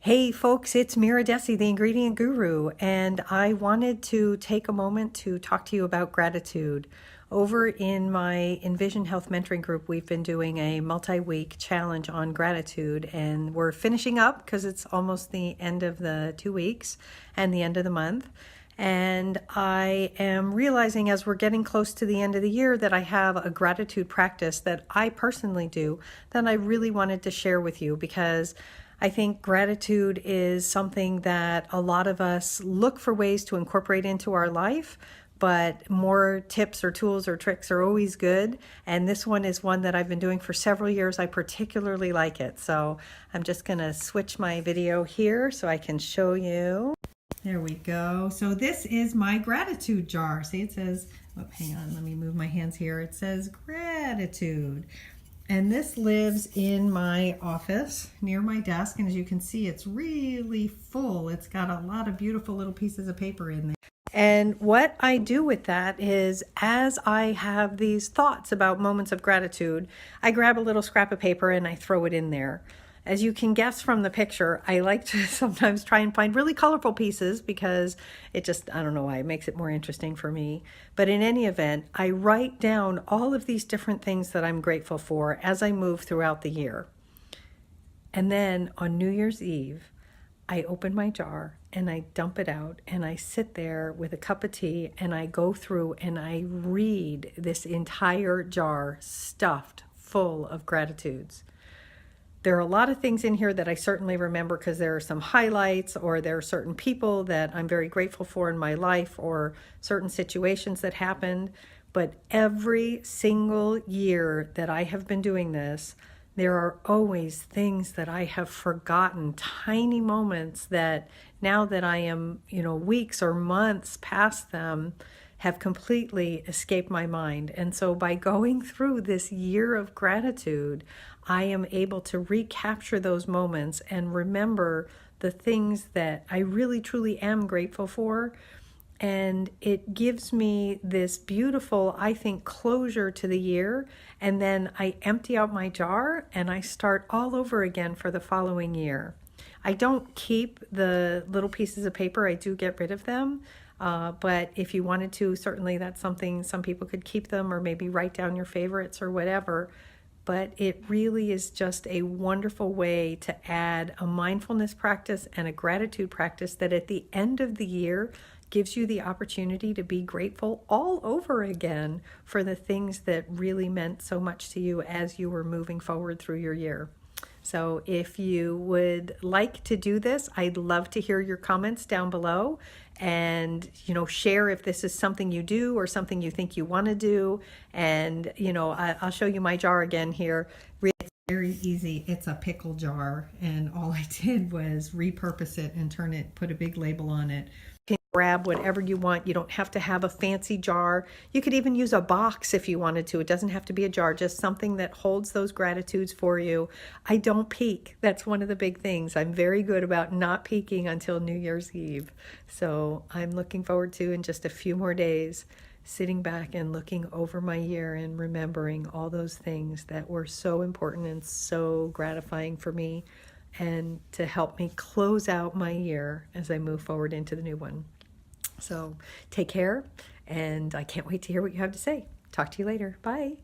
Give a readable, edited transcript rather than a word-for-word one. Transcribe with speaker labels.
Speaker 1: Hey folks, it's Mira Dessy, the ingredient guru, and I wanted to take a moment to talk to you about gratitude. Over in my Envision Health Mentoring Group, we've been doing a multi-week challenge on gratitude, and we're finishing up because it's almost the end of the 2 weeks and the end of the month. And I am realizing as we're getting close to the end of the year that I have a gratitude practice that I personally do that I really wanted to share with you, because I think gratitude is something that a lot of us look for ways to incorporate into our life, but more tips or tools or tricks are always good. And this one is one that I've been doing for several years. I particularly like it. So I'm just going to switch my video here so I can show you. There we go. So this is my gratitude jar. See, it says, oh, hang on, let me move my hands here. It says gratitude. And this lives in my office near my desk. And as you can see, it's really full. It's got a lot of beautiful little pieces of paper in there. And what I do with that is, as I have these thoughts about moments of gratitude, I grab a little scrap of paper and I throw it in there. As you can guess from the picture, I like to sometimes try and find really colorful pieces because it just, I don't know why, it makes it more interesting for me. But in any event, I write down all of these different things that I'm grateful for as I move throughout the year. And then on New Year's Eve, I open my jar and I dump it out and I sit there with a cup of tea and I go through and I read this entire jar stuffed full of gratitudes. There are a lot of things in here that I certainly remember because there are some highlights, or there are certain people that I'm very grateful for in my life, or certain situations that happened. But every single year that I have been doing this, there are always things that I have forgotten, tiny moments that now that I am, weeks or months past them, have completely escaped my mind. And so by going through this year of gratitude, I am able to recapture those moments and remember the things that I really truly am grateful for. And it gives me this beautiful, I think, closure to the year. And then I empty out my jar and I start all over again for the following year. I don't keep the little pieces of paper. I do get rid of them. But if you wanted to, certainly that's something, some people could keep them or maybe write down your favorites or whatever. But it really is just a wonderful way to add a mindfulness practice and a gratitude practice that at the end of the year gives you the opportunity to be grateful all over again for the things that really meant so much to you as you were moving forward through your year. So if you would like to do this, I'd love to hear your comments down below, and share if this is something you do or something you think you want to do. And I'll show you my jar again here. It's very easy. It's a pickle jar, and all I did was repurpose it and put a big label on it. You can grab whatever you want. You don't have to have a fancy jar. You could even use a box if you wanted to. It doesn't have to be a jar, just something that holds those gratitudes for you. I don't peek. That's one of the big things. I'm very good about not peeking until New Year's Eve. So I'm looking forward to, in just a few more days, sitting back and looking over my year and remembering all those things that were so important and so gratifying for me, and to help me close out my year as I move forward into the new one. So take care, and I can't wait to hear what you have to say. Talk to you later. Bye.